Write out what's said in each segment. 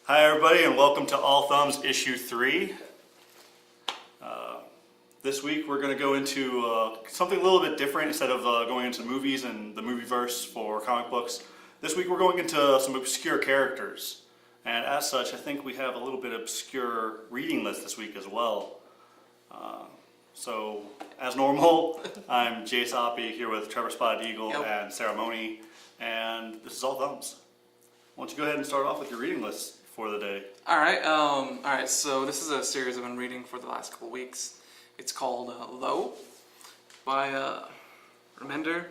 Hi everybody and welcome to All Thumbs Issue 3. This week we're going to go into something a little bit different. Instead of going into movies and the movieverse for comic books, this week we're going into some obscure characters. And as such, I think we have a little bit obscure reading list this week as well. So, as normal, I'm Jace here with Trevor Spotted Eagle and Ceremony, and this is All Thumbs. Why don't you go ahead and start off with your reading list for the day. Alright, so this is a series I've been reading for the last couple weeks. It's called Low by Remender.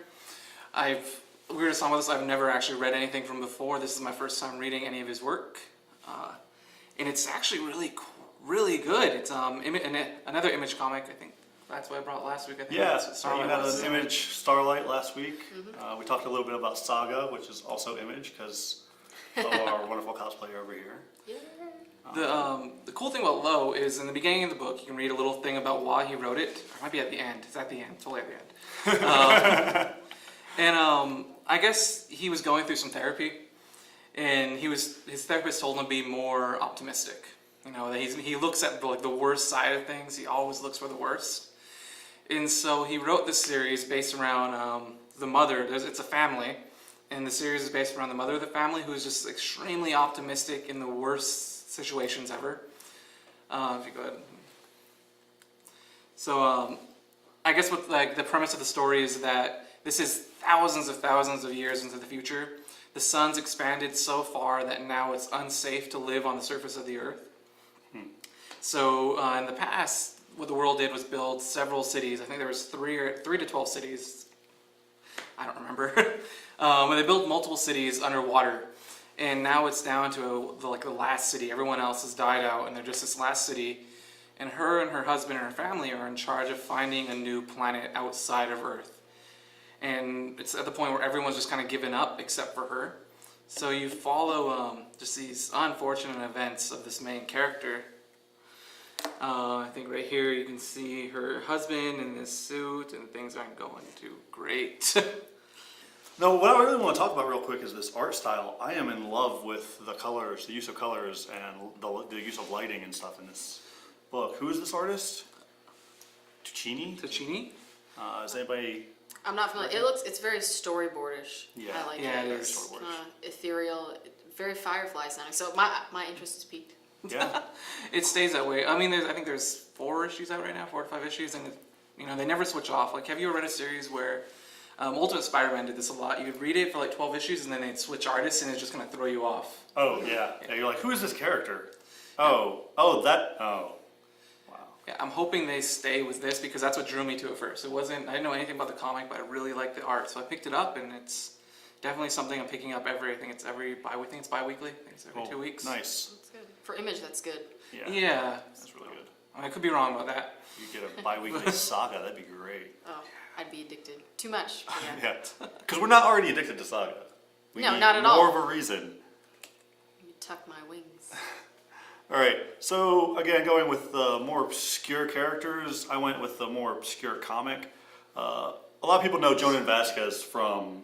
Weird as some of this, I've never actually read anything from before. This is my first time reading any of his work. And it's actually really good. It's another Image comic, I think. That's what I brought last week, I think. Yeah, you had an Image Starlight last week. Mm-hmm. We talked a little bit about Saga, which is also Image, because of our wonderful cosplayer over here. Yeah. The cool thing about Low is in the beginning of the book, you can read a little thing about why he wrote it. Or it might be at the end. It's at the end. Totally at the end. I guess he was going through some therapy, and his therapist told him to be more optimistic. You know, that he looks at the worst side of things. He always looks for the worst. And so he wrote this series based around the mother. It's a family, and the series is based around the mother of the family, who is just extremely optimistic in the worst situations ever. If you go ahead. So I guess what the premise of the story is that this is thousands of years into the future. The sun's expanded so far that now it's unsafe to live on the surface of the earth. So in the past, what the world did was build several cities. I think there was 3 to 12 cities. I don't remember. When they built multiple cities underwater, and now it's down to the last city. Everyone else has died out, and they're just this last city. And her husband and her family are in charge of finding a new planet outside of Earth. And it's at the point where everyone's just kind of given up except for her. So you follow just these unfortunate events of this main character. I think right here you can see her husband in this suit, and things aren't going too great. No, what I really want to talk about real quick is this art style. I am in love with the colors, the use of colors, and the use of lighting and stuff in this book. Who is this artist? Tuccini? Is anybody... I'm not familiar. It's very storyboardish. Yeah. I like it. It's ethereal, very Firefly sounding. So my interest is piqued. Yeah. It stays that way. I mean, I think there's 4 issues out right now, 4 to 5 issues, and they never switch off. Like, have you ever read a series where Ultimate Spider-Man did this a lot? You'd read it for 12 issues, and then they'd switch artists, and it's just gonna throw you off. Oh yeah. You're like, who is this character? Oh. Yeah, I'm hoping they stay with this because that's what drew me to it first. I didn't know anything about the comic, but I really liked the art, so I picked it up, and it's definitely something I'm picking up I think it's bi-weekly. I think it's every 2 weeks. Nice. That's good. For Image, that's good. Yeah. That's really good. I could be wrong about that. You get a bi-weekly Saga, that'd be great. Oh, I'd be addicted. Too much. Yeah. Because we're not already addicted to Saga. We No, need not at all. more of a reason. Let me tuck my wings. Alright, so again, going with the more obscure characters, I went with the more obscure comic. A lot of people know Jhonen Vasquez from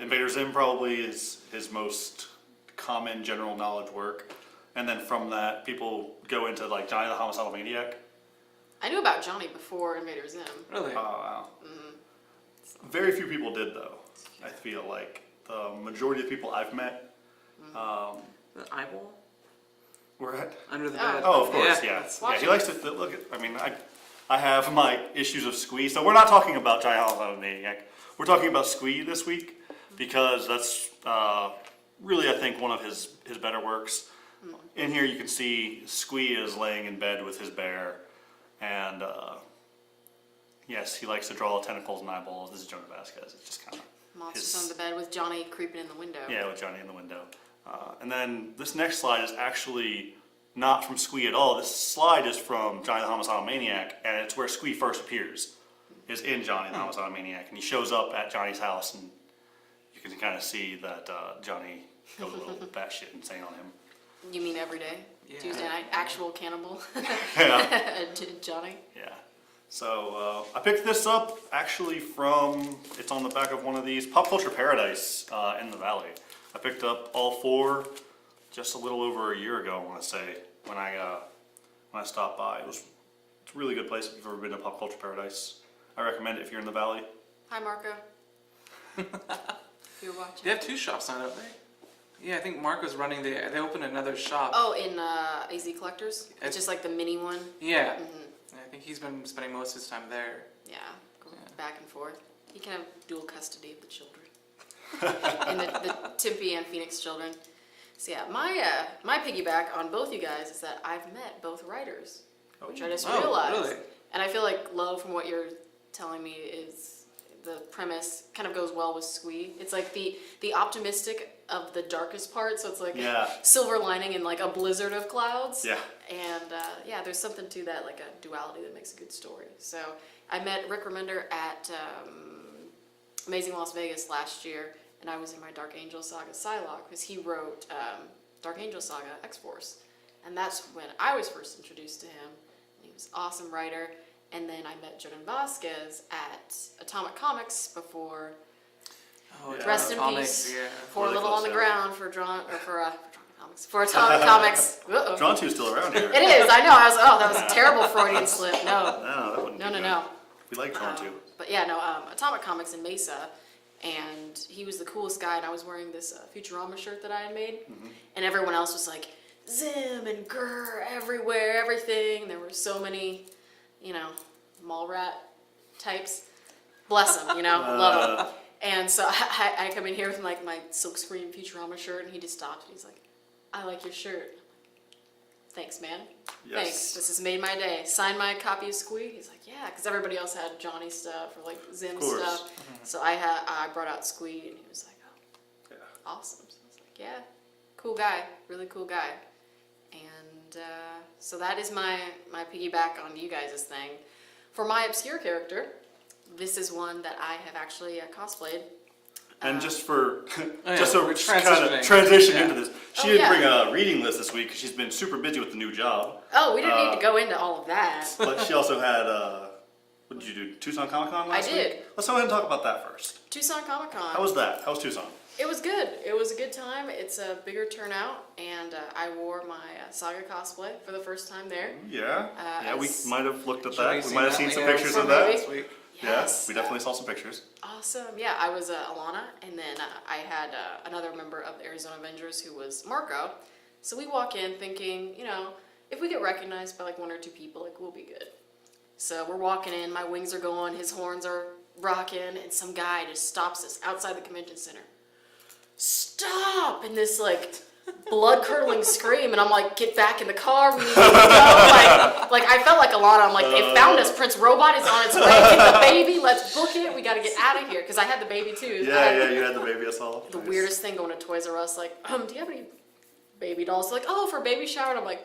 Invader Zim, probably is his most common general knowledge work. And then from that, people go into Johnny the Homicidal Maniac. I knew about Johnny before Invader Zim. Really? Oh, wow. Mm-hmm. Very few people did, though. I feel like the majority of people I've met. The eyeball? Were at? Under the bed. Oh, of course, yeah. He likes to look at. I mean, I have my issues of Squee, so we're not talking about Johnny the Homicidal Maniac. We're talking about Squee this week because that's really, I think, one of his better works. In here, you can see Squee is laying in bed with his bear, and yes, he likes to draw tentacles and eyeballs. This is Jhonen Vasquez. It's just kind of Monsters on the bed with Johnny creeping in the window. Yeah, with Johnny in the window. And then this next slide is actually not from Squee at all. This slide is from Johnny the Homicidal Maniac, and it's where Squee first appears, is in Johnny the Homicidal Maniac. And he shows up at Johnny's house, and you can kind of see that Johnny goes a little batshit insane on him. You mean every day? Yeah. Tuesday night, actual cannibal? Yeah. Johnny? Yeah. So I picked this up actually from, it's on the back of one of these, Pop Culture Paradise in the Valley. I picked up all 4 just a little over a year ago, I want to say, when I stopped by. It's a really good place if you've ever been to Pop Culture Paradise. I recommend it if you're in the Valley. Hi, Marco. If you're watching. They have 2 shops now, don't they? Yeah, I think Marco's running they opened another shop. Oh, in AZ Collectors? It's just like the mini one? Yeah. Mm-hmm. I think he's been spending most of his time there. Yeah, going back and forth. He can have dual custody of the children. And the Tempe and Phoenix children. So yeah, my piggyback on both you guys is that I've met both writers, which I just realized. Really? And I feel like, Lo, from what you're telling me, is the premise kind of goes well with Squee. It's like the optimistic of the darkest part, so it's like a silver lining in like a blizzard of clouds. Yeah. And yeah, there's something to that, like a duality that makes a good story. So I met Rick Remender at Amazing Las Vegas last year, and I was in my Dark Angel Saga Psylocke, because he wrote Dark Angel Saga X-Force. And that's when I was first introduced to him. He was an awesome writer. And then I met Jhonen Vasquez at Atomic Comics before. Rest in peace. Yeah. For Really a little close, on the yeah. ground for Atomic Comics. Uh-oh. Drawn to is still around here. It is. I know. That was a terrible Freudian slip. No. No, that wouldn't be good. No. We like Drawn to. But yeah, no. Atomic Comics in Mesa, and he was the coolest guy. And I was wearing this Futurama shirt that I had made, and everyone else was like Zim and Grr everywhere, everything. There were so many, mall rat types. Bless him, love him. And so I come in here with like my silkscreen Futurama shirt, and he just stopped and he's like, "I like your shirt." Thanks, man. Yes. Thanks. This has made my day. Sign my copy of Squee. He's like, yeah, because everybody else had Johnny stuff or like Zim stuff. So I brought out Squee, and he was like, "Oh, Yeah. awesome." So I was like, "Yeah, cool guy, really cool guy." And so that is my piggyback on you guys' thing. For my obscure character, this is one that I have actually cosplayed. And just for yeah, just so we're we kind transitioning. of transition Yeah. into this, she Oh, didn't yeah. bring a reading list this week because she's been super busy with the new job. Oh, we didn't need to go into all of that. But she also had what did you do? Tucson Comic Con last week? I did. Let's go ahead and talk about that first. Tucson Comic Con. How was that? How was Tucson? It was good. It was a good time. It's a bigger turnout, and I wore my Saga cosplay for the first time there. Yeah. Yeah, we as- might have looked at Should we that. We see might have that seen some later? pictures For of that. maybe? This week. Yes. Yeah, we definitely saw some pictures. Awesome. Yeah, I was Alana, and then I had another member of the Arizona Avengers who was Marco. So we walk in thinking, if we get recognized by like 1 or 2 people, like we'll be good. So we're walking in, my wings are going, his horns are rocking, and some guy just stops us outside the convention center. Stop! And this like blood-curdling scream, and I'm like, get back in the car, we need to go. Like I felt like Alana, I'm like, they found us, Prince Robot is on its way, get the baby, let's book it, we gotta get out of here, because I had the baby too. Yeah, you had the baby, I saw. The Nice. weirdest thing going to Toys R Us, like, do you have any baby dolls? They're like, oh, for baby shower, and I'm like,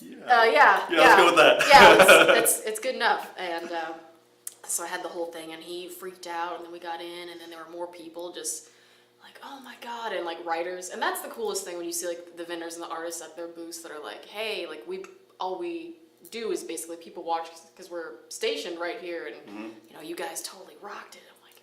Yeah. yeah. Let's go with that. Yeah, it's good enough. And so I had the whole thing, and he freaked out, and then we got in, and then there were more people just like, oh my god, and like writers. And that's the coolest thing when you see like the vendors and the artists at their booths that are like, hey, like all we do is basically people watch because we're stationed right here, and you guys totally rocked it. I'm like,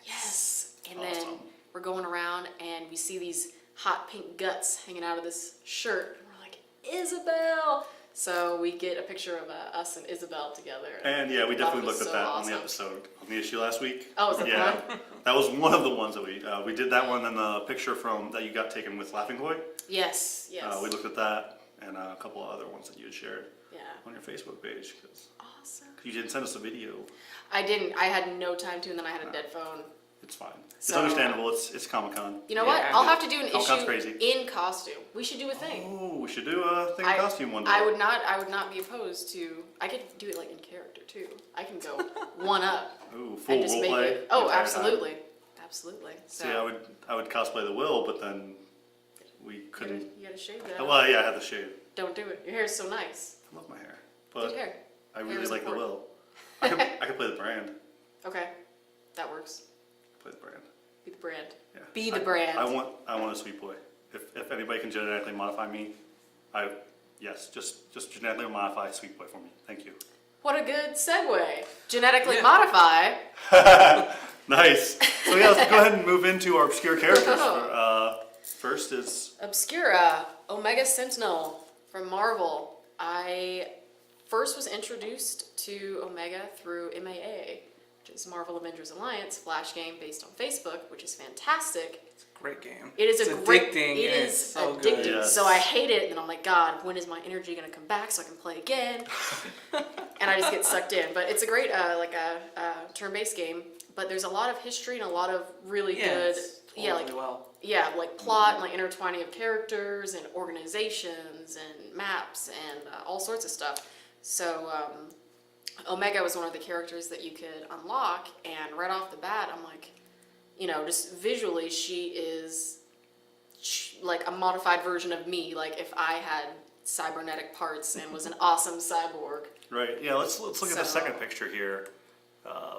yes. And then Awesome. we're going around, and we see these hot pink guts hanging out of this shirt. And we're like, Isabel. So we get a picture of us and Isabel together. And yeah, we definitely was looked at so that awesome. on the episode, on the issue last week. Oh, was that the yeah, one? that was one of the ones that we did that one, and the picture that you got taken with Laughing Boy. Yes. We looked at that and a couple of other ones that you had shared Yeah. on your Facebook page because Awesome. you didn't send us a video. I didn't. I had no time to, and then I had a dead phone. It's fine. It's So- understandable. It's Comic Con. You know what? Yeah, I'll have to do an Comic-Con's issue crazy. in costume. We should do a thing. Oh, we should do a thing in costume one day. I would not be opposed to. I could do it like in character too. I can go one up Ooh, full and just role make play. it. Oh, the entire absolutely, absolutely. So time. See, I would cosplay the Will, but then we couldn't. you gotta shave that. Well, yeah, I had the shave. Don't do it. Your hair's so nice. I love my hair, Good but hair. I Hair really is like the important. Will. I could play the brand. Okay, that works. Play the brand. Be the brand. Yeah. Be the brand. I want a sweet boy. If anybody can genetically modify me, just genetically modify sweet boy for me. Thank you. What a good segue. Genetically Yeah. modify. Nice. So yeah, let's go ahead and move into our obscure characters first. first is... Obscura, Omega Sentinel from Marvel. I first was introduced to Omega through MAA, which is Marvel Avengers Alliance, Flash game based on Facebook, which is fantastic. It's a great game. It is it's a great. addicting. It and is it's so addicting. good. Yes. So I hate it, and then I'm like, God, when is my energy gonna come back so I can play again? And I just get sucked in. But it's a great turn-based game. But there's a lot of history and a lot of really good. It's Yeah, like totally well. yeah, like plot and like intertwining of characters and organizations and maps and all sorts of stuff. So Omega was one of the characters that you could unlock, and right off the bat, I'm like, just visually, she is like a modified version of me. Like if I had cybernetic parts and was an awesome cyborg. Right, yeah, let's look at the So- second picture here.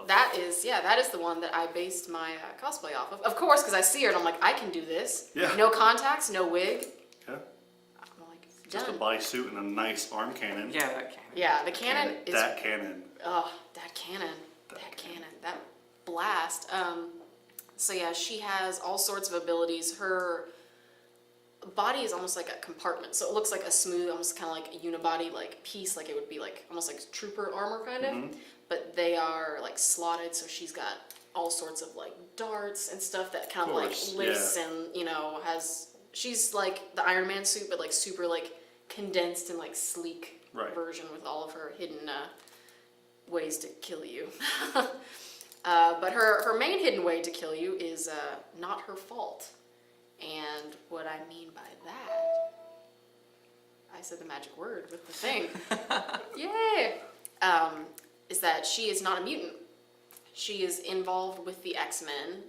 That is the one that I based my cosplay off of. Of course, because I see her and I'm like, I can do this. Yeah. No contacts, no wig. Yeah, I'm like, just a done. bodysuit and a nice arm cannon. Yeah, that cannon. Yeah, the cannon is. That cannon. Oh, that cannon. That cannon. That blast. So yeah, she has all sorts of abilities. Her body is almost like a compartment. So it looks like a smooth, almost kind of like a unibody like piece. Like it would be like almost like trooper armor kind of. Mhm. But they are like slotted, so she's got all sorts of like darts and stuff that kind of like course, lifts and has. She's like the Iron Man suit, but like super like condensed and like sleek Right. version with all of her hidden ways to kill you. But her main hidden way to kill you is not her fault. And what I mean by that, I said the magic word with the thing. Yay! Is that she is not a mutant. She is involved with the X-Men,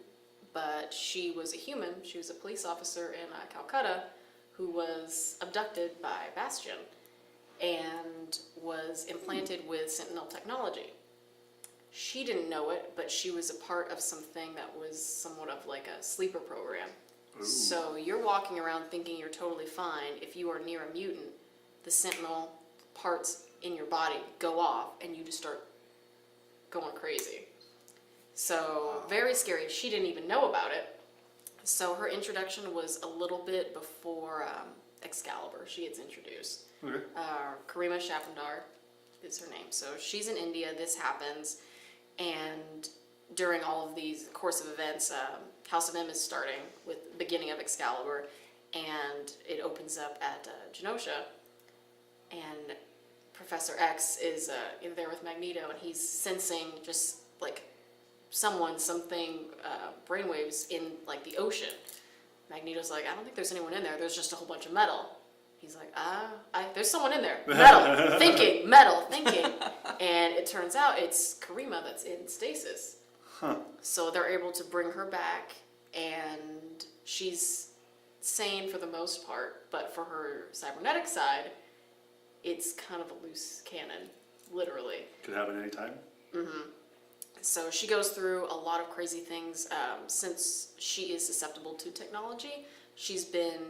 but she was a human. She was a police officer in Calcutta who was abducted by Bastion and was implanted with Sentinel technology. She didn't know it, but she was a part of something that was somewhat of like a sleeper program. Ooh. So you're walking around thinking you're totally fine. If you are near a mutant, the Sentinel parts in your body go off and you just start going crazy. So very scary. She didn't even know about it. So her introduction was a little bit before Excalibur. She gets introduced. Okay. Karima Shapandar is her name. So she's in India. This happens. And during all of these course of events, House of M is starting with the beginning of Excalibur. And it opens up at Genosha. And Professor X is in there with Magneto, and he's sensing just like something, brainwaves in like the ocean. Magneto's like, I don't think there's anyone in there. There's just a whole bunch of metal. He's like, there's someone in there. Metal, thinking, metal, thinking. And it turns out it's Karima that's in stasis. Huh. So they're able to bring her back, and she's sane for the most part, but for her cybernetic side, it's kind of a loose cannon, literally. Could happen anytime. So she goes through a lot of crazy things. Since she is susceptible to technology, she's been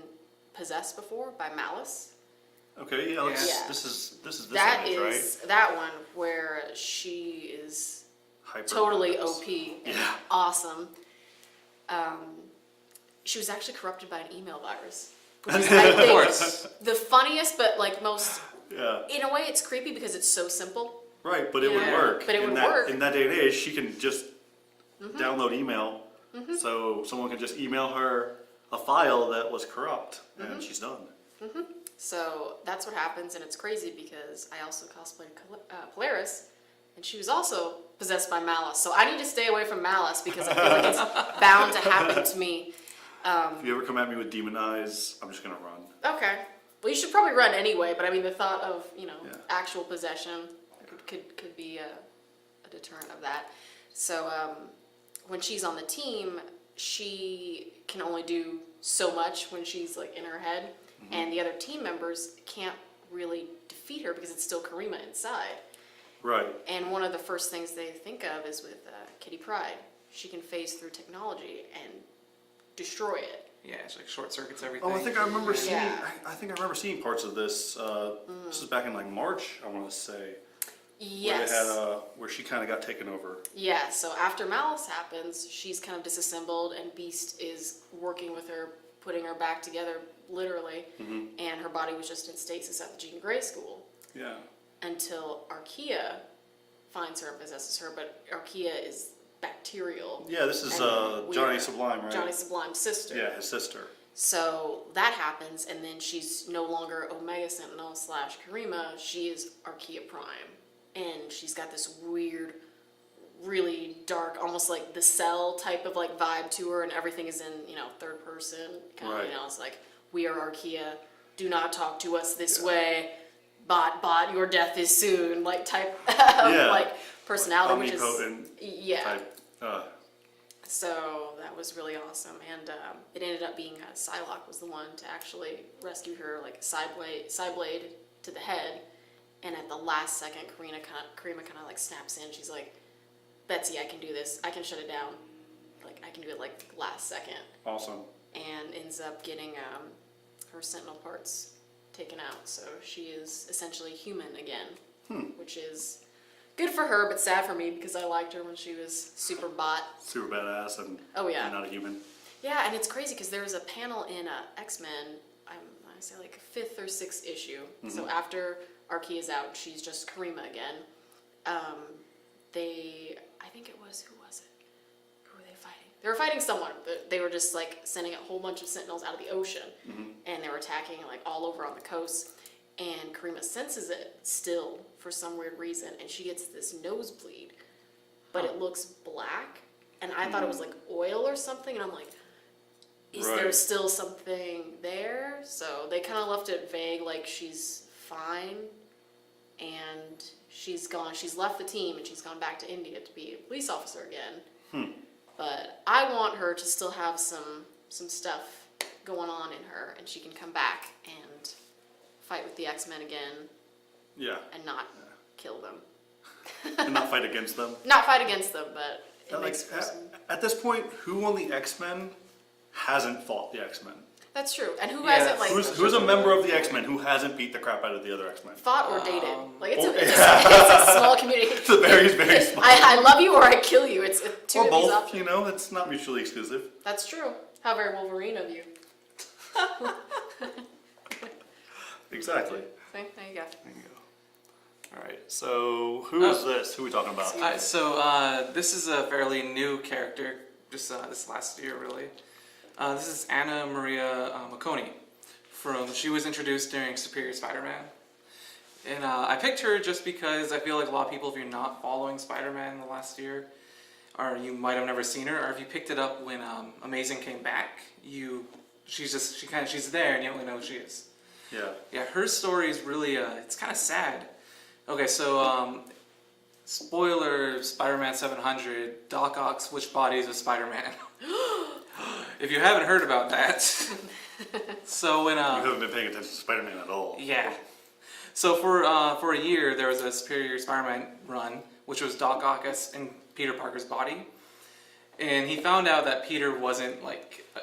possessed before by Malice. Okay, yeah, let's, Yeah. this is this That image, is that one where she is right? totally Hyper-focus. OP and Yeah. awesome. She was actually corrupted by an email virus, which is I Of think course. the funniest, but like most. Yeah, In a way, it's creepy because it's so simple. right, but it would Yeah. work. But it in would that, work. In that day and age, she can just download email, so someone can just email her a file that was corrupt, and she's done. So that's what happens, and it's crazy because I also cosplayed Polaris, and she was also possessed by Malice. So I need to stay away from Malice because I feel like it's bound to happen to me. If you ever come at me with demon eyes, I'm just gonna run. Okay. Well, you should probably run anyway, but I mean, the thought of, Yeah. actual possession could be a deterrent of that. So when she's on the team, she can only do so much when she's like in her head, and the other team members can't really defeat her because it's still Karima inside. Right. And one of the first things they think of is with Kitty Pryde. She can phase through technology and destroy it. Yeah, it's like short circuits everything. Oh, I think I remember seeing. Yeah. I think I remember seeing parts of this. This is back in like March, I want to say. Yes. Where they had where she kind of got taken over. Yeah, so after Malice happens, she's kind of disassembled, and Beast is working with her putting her back together, literally, and her body was just in stasis at the Jean Grey school. Yeah. Until Archaea finds her and possesses her, but Archaea is bacterial. Yeah, this is and Johnny Sublime, right? Johnny Sublime's sister. Yeah, his sister. So that happens, and then she's no longer Omega Sentinel / Karima, she is Archaea Prime. And she's got this weird, really dark, almost like the Cell type of like vibe to her, and everything is in, third person. Kind Right. of, it's like, we are Archaea, do not talk to us this way, bot, your death is soon, like type of like personality, which is type. So that was really awesome, and it ended up being Psylocke was the one to actually rescue her, like Psyblade to the head, and at the last second, Karima kind of like snaps in. She's like, "Betsy, I can do this. I can shut it down. Like I can do it like last second." Awesome. And ends up getting her Sentinel parts taken out, so she is essentially human again, which is good for her, but sad for me because I liked her when she was super bot. Super badass and not a human. Yeah, and it's crazy because there was a panel in X-Men, I say like 5th or 6th issue. So after Archaea's out, she's just Karima again. I think it was, who was it? Who were they fighting? They were fighting someone, but they were just like sending a whole bunch of Sentinels out of the ocean. And they were attacking like all over on the coast. And Karima senses it still for some weird reason, and she gets this nosebleed, but it looks black, and I thought it was like oil or something, and I'm like, is there still something there? So they kind of left it vague, like she's fine, and she's left the team, and she's gone back to India to be a police officer again. But I want her to still have some stuff going on in her, and she can come back and fight with the X-Men again. Yeah. And not kill them. And not fight against them. Not fight against them, but it makes for some... At this point, who on the X-Men hasn't fought the X-Men? That's true. And who hasn't, like... Who's a member of the X-Men who hasn't beat the crap out of the other X-Men? Fought or dated. Like, it's a small community. It's a very small. I love you or I kill you. It's two or of these both, options. it's not mutually exclusive. That's true. How very Wolverine of you. Exactly. See? There you go. All right, so who is this? Who are we talking about? So this is a fairly new character, just this last year, really. This is Anna Maria Macconi. She was introduced during Superior Spider-Man. And I picked her just because I feel like a lot of people, if you're not following Spider-Man the last year, or you might have never seen her, or if you picked it up when Amazing came back, she's there and you don't really know who she is. Yeah, her story is really, it's kind of sad. Okay, so, spoiler, Spider-Man 700, Doc Ock switched bodies with Spider-Man. If you haven't heard about that, so when... you haven't been paying attention to Spider-Man at all. Yeah. So for a year, there was a Superior Spider-Man run, which was Doc Ock in Peter Parker's body. And he found out that Peter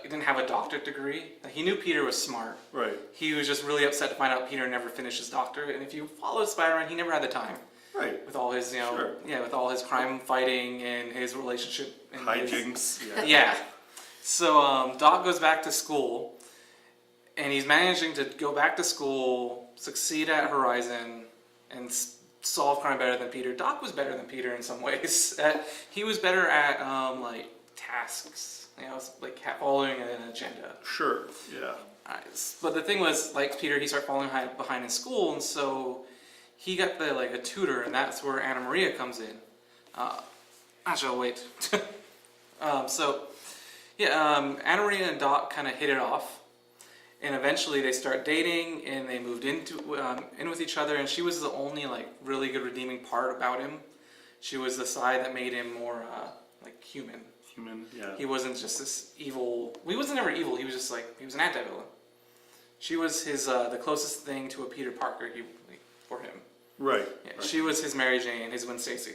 didn't have a doctorate degree. He knew Peter was smart. Right. He was just really upset to find out Peter never finished his doctorate. And if you follow Spider-Man, he never had the time. Right. With all his, with all his crime fighting and his relationship. And hijinks. Yeah. So Doc goes back to school, and he's managing to go back to school, succeed at Horizon, and solve crime better than Peter. Doc was better than Peter in some ways. He was better at tasks, following an agenda. Sure. Yeah. But the thing was, like Peter, he started falling behind in school, and so he got a tutor, and that's where Anna Maria comes in. Actually, wait. Anna Maria and Doc kind of hit it off. And eventually they start dating, and they moved in with each other. And she was the only really good redeeming part about him. She was the side that made him more human. Human, yeah. He wasn't just this evil. He wasn't never evil. He was just he was an anti-villain. She was his the closest thing to a Peter Parker for him. Right. Yeah, right. She was his Mary Jane, his Gwen Stacy.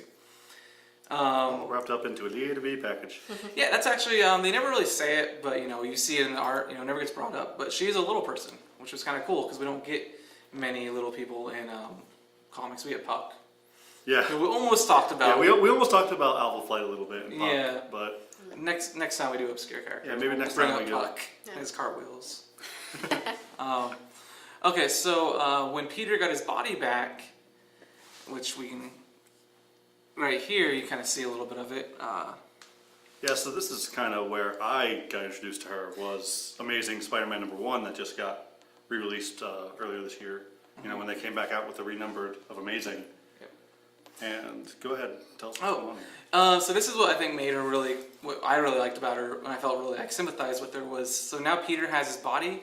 Wrapped up into a little bitty package. Yeah, that's actually, they never really say it, but you see it in the art, it never gets brought up. But she is a little person, which was kind of cool, because we don't get many little people in comics. We get Puck. Yeah. We almost talked about. Yeah, we almost talked about Alpha Flight a little bit. In Puck, Yeah. But Next time we do obscure characters. Yeah, maybe we'll next bring time up we go. Puck and his cartwheels. Okay, so when Peter got his body back, which we can right here, you kind of see a little bit of it. yeah, so this is kind of where I got introduced to her, was Amazing Spider-Man #1 that just got re-released earlier this year. You know, when they came back out with the renumbered of Amazing. Yep. And go ahead, tell us what's going on. So this is what I think made her really, what I really liked about her, and I felt really like sympathized with her was, so now Peter has his body.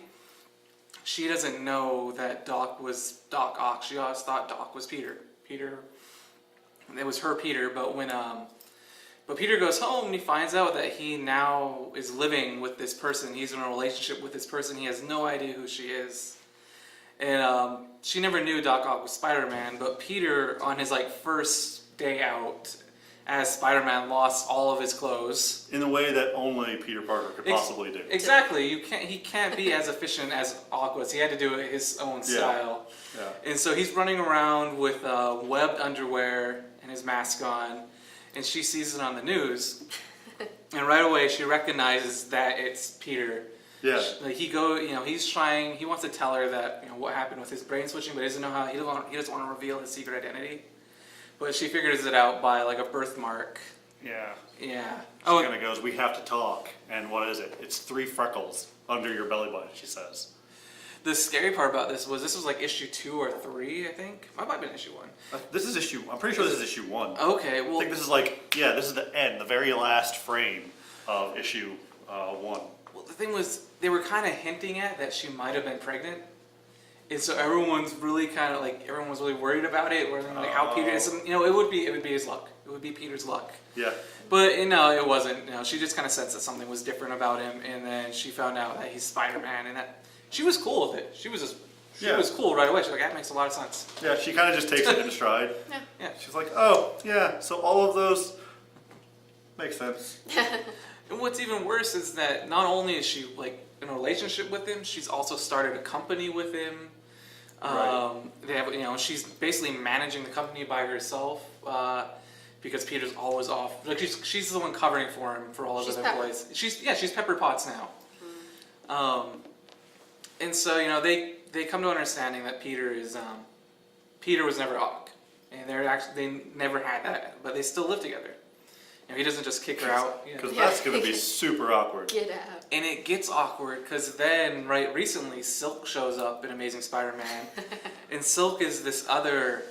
She doesn't know that Doc was Doc Ock. She always thought Doc was Peter. It was her Peter, but but Peter goes home and he finds out that he now is living with this person. He's in a relationship with this person. He has no idea who she is. And she never knew Doc Ock was Spider-Man, but Peter, on his first day out as Spider-Man, lost all of his clothes. In a way that only Peter Parker could possibly do. Exactly. He can't be as efficient as Ock was. He had to do it his own style. Yeah. And so he's running around with webbed underwear and his mask on, and she sees it on the news, and right away she recognizes that it's Peter. Yeah. He wants to tell her that what happened with his brain switching, but he doesn't know how. He doesn't want to reveal his secret identity. But she figures it out by a birthmark. Yeah. Yeah. She kind of goes, "We have to talk." And what is it? It's 3 freckles under your belly button, she says. The scary part about this was issue 2 or 3, I think. It might have been issue 1. This is I'm pretty sure this is issue 1. Okay, well... I think this is this is the end, the very last frame of issue 1. Well, the thing was, they were kind of hinting at that she might have been pregnant. And so everyone's really kind of everyone was really worried about it, or how Peter is, it would be his luck. It would be Peter's luck. Yeah. But no, it wasn't. She just kind of sensed that something was different about him, and then she found out that he's Spider-Man, and that she was cool with it. She was cool right away. She's like, that makes a lot of sense. Yeah, she kind of just takes it in stride. Yeah. She's like, oh, yeah, so all of those make sense. And what's even worse is that not only is she in a relationship with him, she's also started a company with him. Right. They have, she's basically managing the company by herself because Peter's always off. She's the one covering for him for all of his employees. She's Pepper Potts now. And so they come to an understanding that Peter was never Ock, and they never had that, but they still live together. He doesn't just kick her out. Because that's going to be super awkward. Get out. And it gets awkward because then, recently, Silk shows up in Amazing Spider-Man. And Silk is this other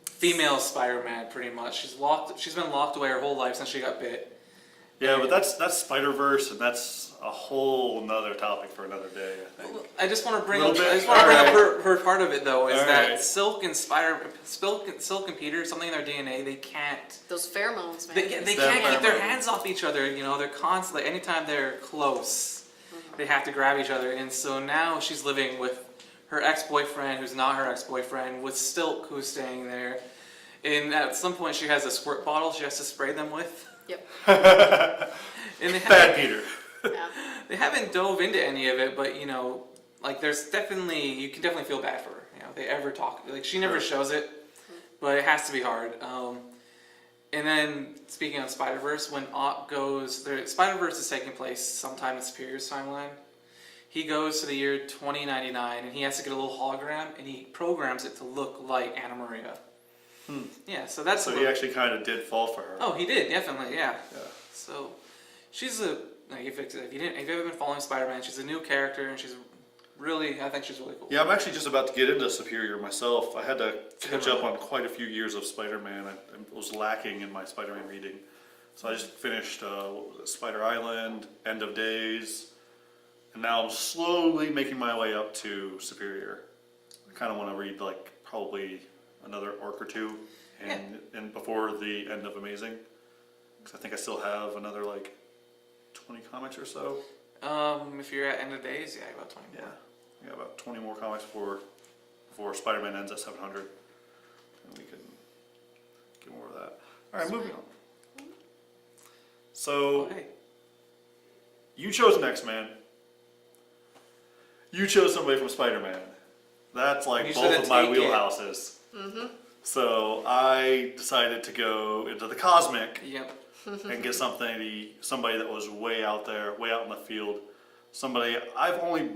female Spider-Man, pretty much. She's been locked away her whole life since she got bit. Yeah, but that's Spider-Verse, and that's a whole nother topic for another day, I think. Well, I just want to bring up Right. her part of it, though, is that Right. Silk and Peter, something in their DNA, they can't... Those pheromones, man. They It's can't keep their pheromones. hands off each other, they're constantly, anytime they're close, they have to grab each other. And so now she's living with her ex-boyfriend, who's not her ex-boyfriend, with Silk, who's staying there. And at some point she has a squirt bottle she has to spray them with. Yep. And Bad Peter. Yeah. they haven't dove into any of it, but there's definitely, you can definitely feel bad for her. They ever talk, she never shows it, but it has to be hard. And then speaking on Spider-Verse, when Ock goes, Spider-Verse is taking place sometime in Superior's timeline. He goes to the year 2099 and he has to get a little hologram and he programs it to look like Anna Maria. Yeah, so that's. So he actually kind of did fall for her. Oh, he did, definitely, yeah. Yeah. So she's if you've ever been following Spider-Man, she's a new character and I think she's really cool. Yeah, I'm actually just about to get into Superior myself. I had to catch up on quite a few years of Spider-Man. I was lacking in my Spider-Man reading. So I just finished Spider Island, End of Days, and now I'm slowly making my way up to Superior. I kind of want to read probably another arc or two and before the end of Amazing. Because I think I still have another 20 comics or so. If you're at End of Days, yeah, about 20 more. Yeah. I got about 20 more comics before Spider-Man ends at 700. And we can get more of that. Alright, moving on. So, Hey. you chose an X-Man. You chose somebody from Spider-Man. That's You both said of my take it. wheelhouses. So I decided to go into the cosmic Yep. and get somebody that was way out there, way out in the field. Somebody I've only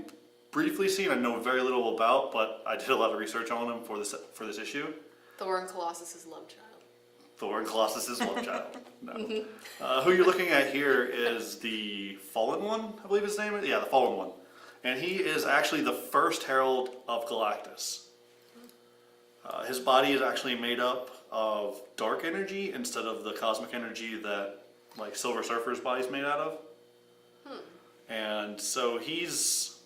briefly seen, I know very little about, but I did a lot of research on him for this issue. Thor and Colossus' love child. Thor and Colossus' love child. No. Who you're looking at here is the Fallen One, I believe his name is. Yeah, the Fallen One. And he is actually the first Herald of Galactus. His body is actually made up of dark energy instead of the cosmic energy that like Silver Surfer's body's made out of. And so he's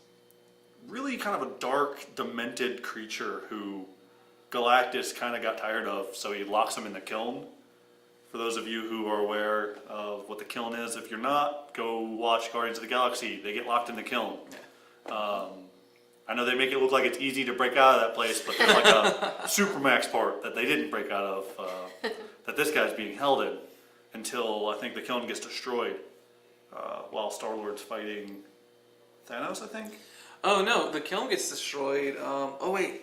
really kind of a dark, demented creature who Galactus kind of got tired of, so he locks him in the kiln. For those of you who are aware of what the kiln is, if you're not, go watch Guardians of the Galaxy. They get locked in the kiln. I know they make it look like it's easy to break out of that place, but there's like a Supermax part that they didn't break out of, that this guy's being held in until I think the kiln gets destroyed while Star-Lord's fighting Thanos, I think? Oh no, the kiln gets destroyed. Oh wait.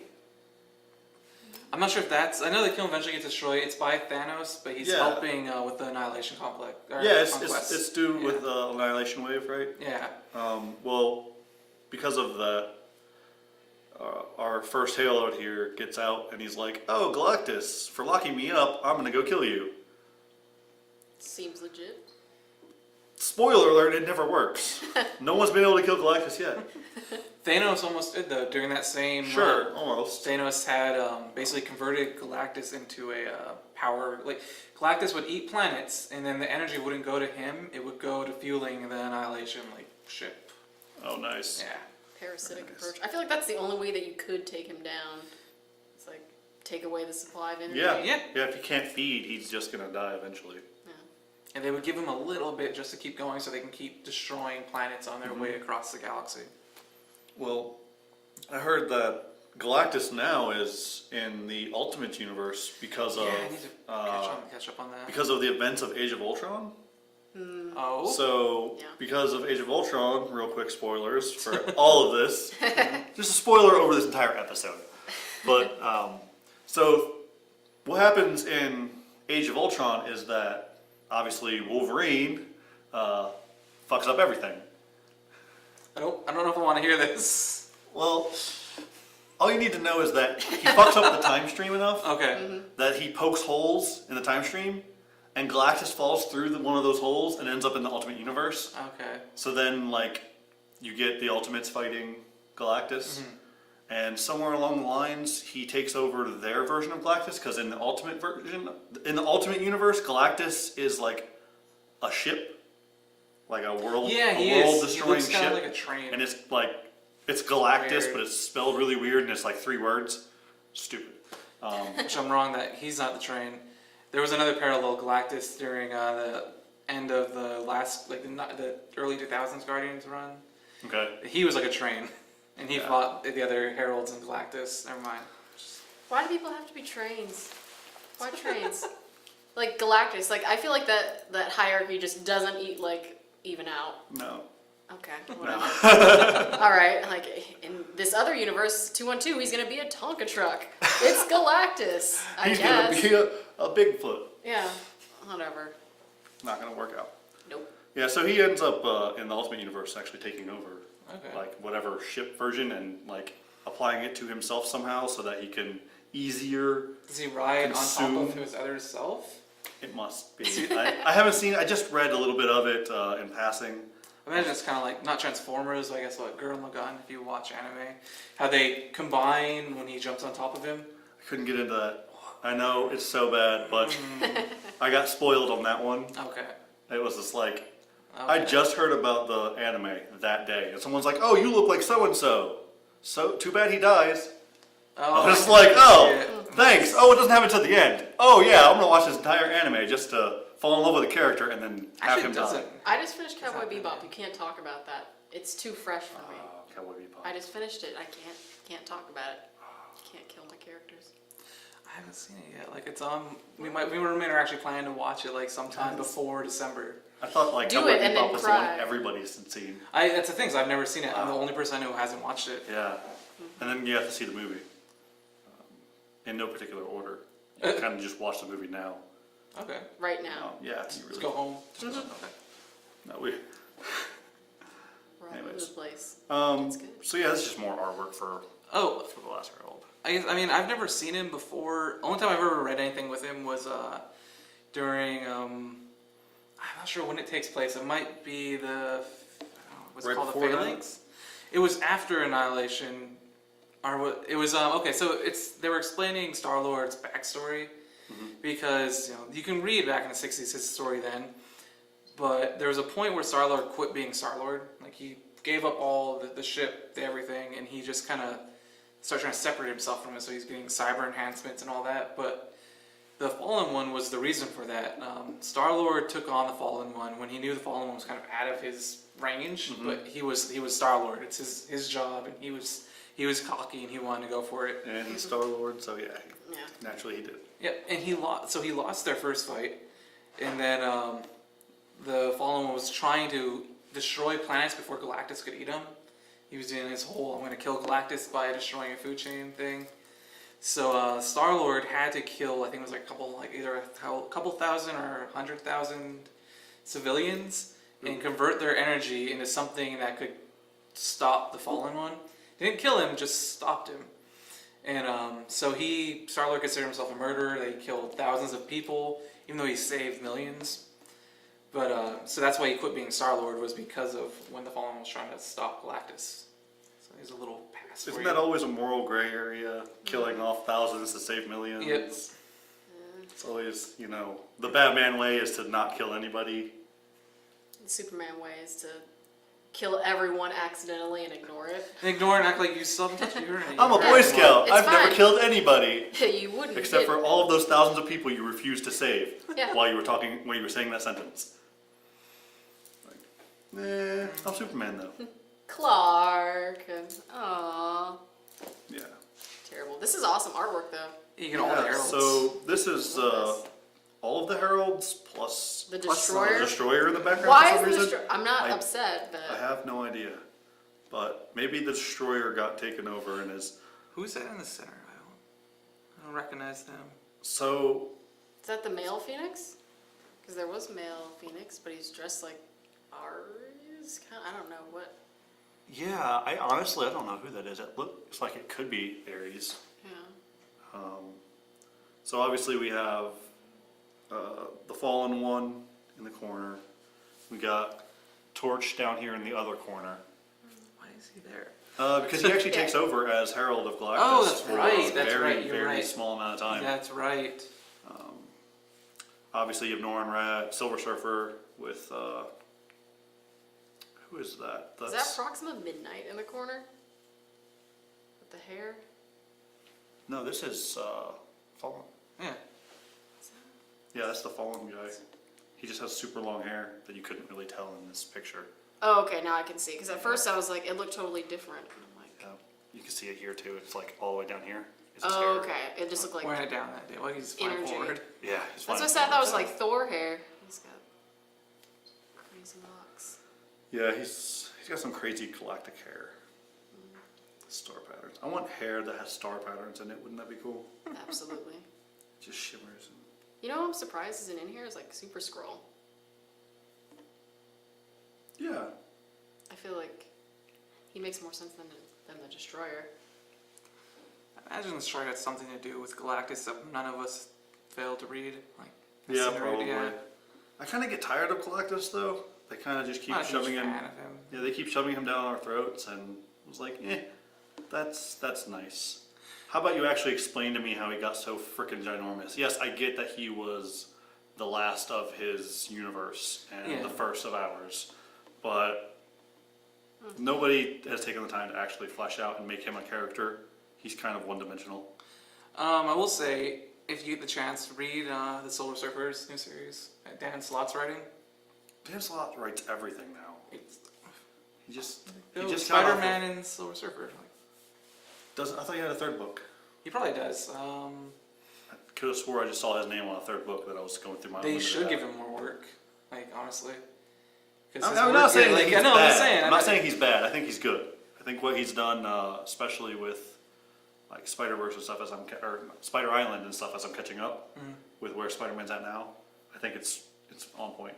I'm not sure if that's. I know the kiln eventually gets destroyed. It's by Thanos, but he's helping with the Annihilation Complex. Yeah, it's due with the Annihilation Wave, right? Yeah. Well, because of that, our first Halo out here gets out and he's like, "Oh, Galactus, for locking me up, I'm gonna go kill you." Seems legit. Spoiler alert, it never works. No one's been able to kill Galactus yet. Thanos almost did though during that same. Sure, almost. Thanos had basically converted Galactus into a power. Like Galactus would eat planets, and then the energy wouldn't go to him; it would go to fueling the Annihilation ship. Oh, nice. Yeah. Parasitic approach. I feel like that's the only way that you could take him down. It's like take away the supply of energy. Yeah. If he can't feed, he's just gonna die eventually. And they would give him a little bit just to keep going, so they can keep destroying planets on their way across the galaxy. Well, I heard that Galactus now is in the Ultimate Universe because of I need to catch up on that. because of the events of Age of Ultron. Oh. So, because of Age of Ultron, real quick spoilers for all of this. Just a spoiler over this entire episode. But, so, what happens in Age of Ultron is that, obviously, Wolverine fucks up everything. I don't know if I want to hear this. Well, all you need to know is that he fucks up the time stream enough Okay. that he pokes holes in the time stream, and Galactus falls through one of those holes and ends up in the Ultimate Universe. Okay. So then, you get the Ultimates fighting Galactus, and somewhere along the lines, he takes over their version of Galactus, because in the Ultimate Universe, Galactus is like a ship, like a world, world-destroying He looks ship, like a train. and it's Galactus, Weird. but it's spelled really weird, and it's like 3 words. Stupid. Which I'm wrong that he's not the train. There was another parallel Galactus during the end of the last, the early 2000s Guardians run. Okay. He was like a train, and he fought the other heralds in Galactus. Never mind. Why do people have to be trains? Why trains? Like Galactus, I feel like that hierarchy just doesn't even out. No. Okay, whatever. All right, in this other universe, 212, he's gonna be a Tonka truck. It's Galactus, I He's guess. gonna be a Bigfoot. Yeah, whatever. Not gonna work out. Nope. Yeah, so he ends up in the Ultimate Universe actually taking over, Okay. whatever ship version and applying it to himself somehow so that he can easier. Does he ride consume. on top of his other self? It must be. I haven't seen. I just read a little bit of it in passing. I imagine it's kind of like, not Transformers, I guess like Gurren Lagann if you watch anime. How they combine when he jumps on top of him. I couldn't get into that. I know it's so bad, but I got spoiled on that one. Okay. It was just I just heard about the anime that day, and someone's like, "Oh, you look like so and so. So too bad he dies." Oh, I was like, "Oh, shit. thanks. Oh, it doesn't happen till the end. Oh yeah, I'm gonna watch this entire anime just to fall in love with the character and then have Actually, him it die." doesn't. I just finished Cowboy Exactly. Bebop. You can't talk about that. It's too fresh for me. Cowboy Bebop. I just finished it. I can't talk about it. You can't kill my characters. I haven't seen it yet. It's on. Me and my roommate are actually planning to watch it sometime before December. I thought Do Cowboy it and then Bebop was the one cry. everybody's seen. That's the thing. Is I've never seen it. I'm the only person I know who hasn't watched it. Yeah, and then you have to see the movie in no particular order. kind of just watch the movie now. Okay. Right now. Yeah, you Let's really. go home. Okay. No, we. We're all over Anyways. the place. That's good. So yeah, this is just more artwork for Oh, the Last Herald. I mean, I've never seen him before. Only time I've ever read anything with him was during I'm not sure when it takes place. It might be what's Right it called, the before that? Phalanx. It was after Annihilation, or what? It was okay. So they were explaining Star-Lord's backstory because you can read back in the '60s his story then, but there was a point where Star-Lord quit being Star-Lord. Like he gave up all the ship, everything, and he just kind of started trying to separate himself from it. So he's getting cyber enhancements and all that, but. The Fallen One was the reason for that. Star-Lord took on the Fallen One when he knew the Fallen One was kind of out of his range, but he was Star-Lord. It's his job, and he was cocky and he wanted to go for it. And he's Star-Lord, so yeah, Yeah. naturally he did. Yep, and he lost their first fight, and then the Fallen One was trying to destroy planets before Galactus could eat them. He was doing his whole "I'm going to kill Galactus by destroying a food chain" thing. So Star-Lord had to kill, I think it was either a couple thousand or 100,000 civilians and convert their energy into something that could stop the Fallen One. They didn't kill him, just stopped him. And so Star-Lord considered himself a murderer. They killed thousands of people, even though he saved millions. But so that's why he quit being Star-Lord, was because of when the Fallen One was trying to stop Galactus. So he's a little pass. Isn't that always a moral gray area? Killing off thousands to save millions? Yep. It's always, the Batman way is to not kill anybody. The Superman way is to kill everyone accidentally and ignore it. And ignore and act like you still haven't touched your I'm a Boy Scout. It's I've never fine. killed anybody. You wouldn't. Except for all of those thousands of people you refused to save Yeah. while you were saying that sentence. I'm Superman though. Clark. Aww. Yeah. Terrible. This is awesome artwork though. You get all the heralds. So this is all of the heralds plus The plus Destroyer? the destroyer in the background Why for is some the reason. destroyer? I'm not I- upset, I but have no idea, but maybe the destroyer got taken over and is Who's that in the center? I don't recognize them. so. is that the male Phoenix? Because there was male Phoenix, but he's dressed like Ares. I don't know what. Yeah, I honestly don't know who that is. It looks like it could be Ares. Yeah. So obviously we have the Fallen One in the corner. We got Torch down here in the other corner. Why is he there? Because he actually takes over as Herald of Galactus Oh, that's for right, a that's very, right, you're very right. small amount of time. That's right. Obviously you have Norrin Rat, Silver Surfer with, who is that? Is that Proxima Midnight in the corner? With the hair? No, this is Fallen. Yeah. Yeah, that's the Fallen guy. He just has super long hair that you couldn't really tell in this picture. Oh, okay, now I can see. Because at first I was like, it looked totally different. And I'm like, Yeah, you can see it here too. It's like all the way down here. Is his oh, hair. okay. It just looked like. Wearing it down that day. Well, he's flying Energy. forward. Yeah, he's That's what I flying said. I thought it was forward. like Thor hair. He's got crazy locks. Yeah, he's got some crazy galactic hair. Star patterns. I want hair that has star patterns in it. Wouldn't that be cool? Absolutely. Just shimmers. And... You know what I'm surprised isn't in here is like Super Scroll. Yeah. I feel like he makes more sense than the Destroyer. I imagine the story had something to do with Galactus that none of us failed to read. Like, Yeah, incinerated, probably. yeah. I kind of get tired of Galactus though. They kind of just keep Not a huge shoving him. fan of him. Yeah, they keep shoving him down our throats, and I was like, that's nice. How about you actually explain to me how he got so freaking ginormous? Yes, I get that he was the last of his universe and Yeah. the first of ours, but nobody has taken the time to actually flesh out and make him a character. He's kind of one-dimensional. I will say, if you get the chance, read the Silver Surfer's new series. Dan Slott's writing. Dan Slott writes everything now. It's He just Spider-Man and Silver Surfer. Like, doesn't. I thought he had a third book. he probably does. I could have swore I just saw his name on a third book that I was going through my. They unlimited should app. give him more work. Like, honestly. 'Cause his I'm work- not saying yeah, that like, he's I know, bad. I'm saying. I'm not saying he's bad. I think he's good. I think what he's done, especially with like Spider-Verse and stuff or Spider Island and stuff as I'm catching up with where Spider-Man's at now. I think it's on point.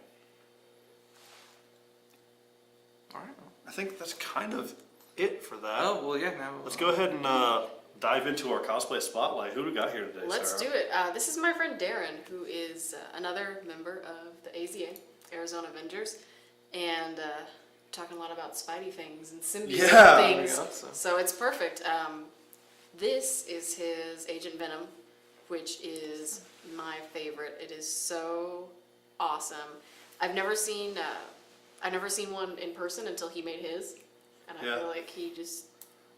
All right. I think that's kind of it for that. Oh well, yeah. Now Let's go ahead and dive into our cosplay spotlight. Who do we got here today, Let's Sarah? do it. This is my friend Darren, who is another member of the AZA, Arizona Avengers, and talking a lot about Spidey things and symbiote Yeah. things. There you go, So it's perfect. This is his Agent Venom, which is my favorite. It is so awesome. I've never seen one in person until he made his, and I Yeah. feel like he just.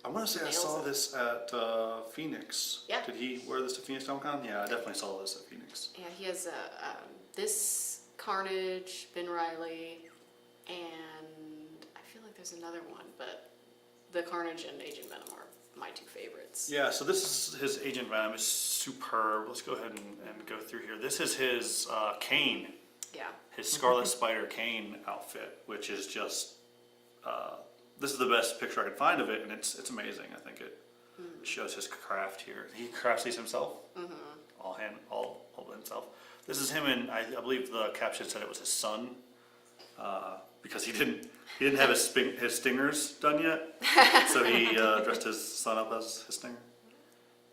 I want to say I Nails saw it. this at Phoenix. Yeah. Did he wear this to Phoenix Comic Con? Yeah, I definitely saw this at Phoenix. Yeah, he has this Carnage, Ben Riley, and I feel like there's another one, but the Carnage and Agent Venom are my two favorites. Yeah, so this is his Agent Venom. It's superb. Let's go ahead and go through here. This is his cane, Yeah. his Scarlet Spider cane outfit, which is just, this is the best picture I could find of it, and it's amazing. I think it shows his craft here. He crafts these himself, all by himself. This is him, and I believe the caption said it was his son, because he didn't have his stingers done yet, so he dressed his son up as his stinger.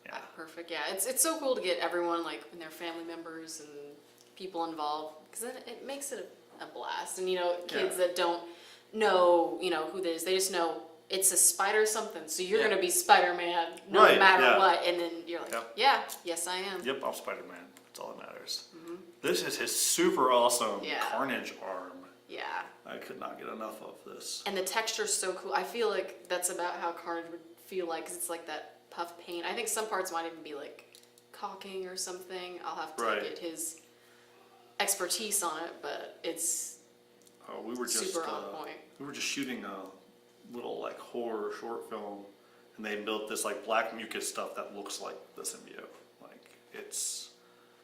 Yeah. Perfect. Yeah, it's so cool to get everyone like and their family members and people involved because then it makes it a blast. And kids that don't know who this is, they just know it's a spider something. So you're gonna be Spider-Man no Right, matter yeah. what, and then you're like, Yep. yes I am. Yep, I'm Spider-Man. That's all that matters. This is his super awesome Yeah. Carnage arm. Yeah. I could not get enough of this. And the texture's so cool. I feel like that's about how Carnage would feel like, because it's like that puff paint. I think some parts might even be like caulking or something. I'll have to Right. get his expertise on it, but it's Oh, we were just super on point. we were just shooting a little like horror short film, and they built this like black mucus stuff that looks like the symbiote. Like it's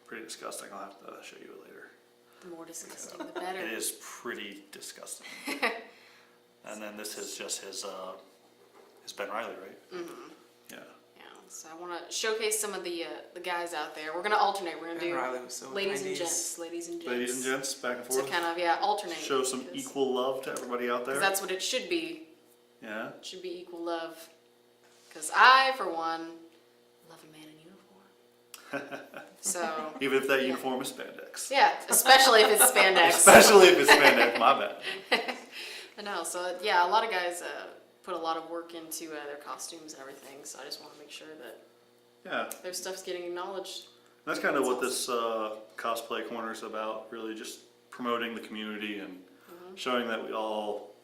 pretty disgusting. I'll have to show you it later. The more disgusting, the better. It is pretty disgusting. And then this is just his Ben Riley, right? Mm-hmm. Yeah. Yeah, so I want to showcase some of the guys out there. We're gonna alternate. We're gonna Ben do Riley was so ladies and 90s. gents, ladies and gents. Ladies and gents, back and So forth. kind of alternate. Show some because- equal love to everybody out there. Because that's what it should be. Yeah. It should be equal love. Because I, for one, love a man in uniform. So Even if that uniform is spandex. yeah, especially if it's spandex. Especially if it's spandex, my bad. I know. So yeah, a lot of guys put a lot of work into their costumes and everything. So I just want to make sure that Yeah. their stuff's getting acknowledged. That's kind of what this cosplay corner is about, really just promoting the community and showing that we all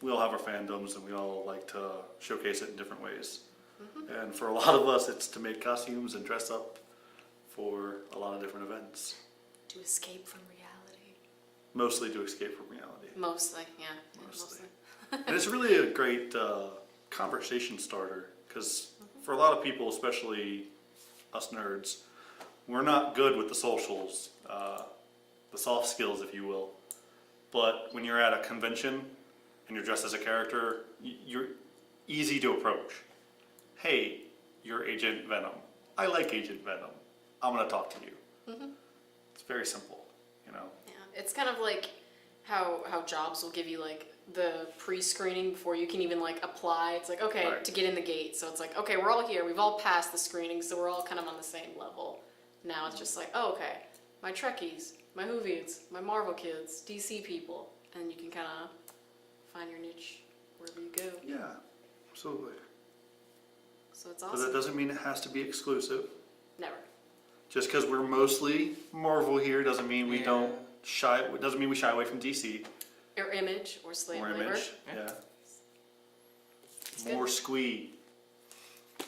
have our fandoms and we all like to showcase it in different ways. And for a lot of us, it's to make costumes and dress up for a lot of different events. To escape from reality. Mostly to escape from reality. Mostly, yeah. Mostly. And it's really a great conversation starter because for a lot of people, especially us nerds, we're not good with the socials, the soft skills, if you will. But when you're at a convention and you're dressed as a character, you're easy to approach. Hey, you're Agent Venom. I like Agent Venom. I'm going to talk to you. It's very simple, Yeah, it's kind of like how jobs will give you like the pre-screening before you can even like apply. It's like, okay, Right. to get in the gate. So it's like, okay, we're all here. We've all passed the screening, so we're all kind of on the same level. Now it's just like, oh, okay, my Trekkies, my Whovians, my Marvel kids, DC people. And you can kind of find your niche wherever you go. Yeah, absolutely. So it's But awesome. that doesn't mean it has to be exclusive. Never. Just because we're mostly Marvel here doesn't mean we don't shy. It doesn't mean we shy away from DC Or Image or Slave or Labor. Image. Yeah. More Squee.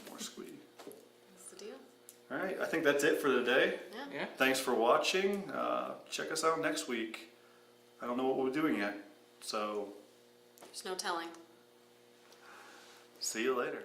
More Squee. That's the deal. All right, I think that's it for today. Yeah. Yeah. Thanks for watching. Check us out next week. I don't know what we're doing yet, so There's no telling. see you later.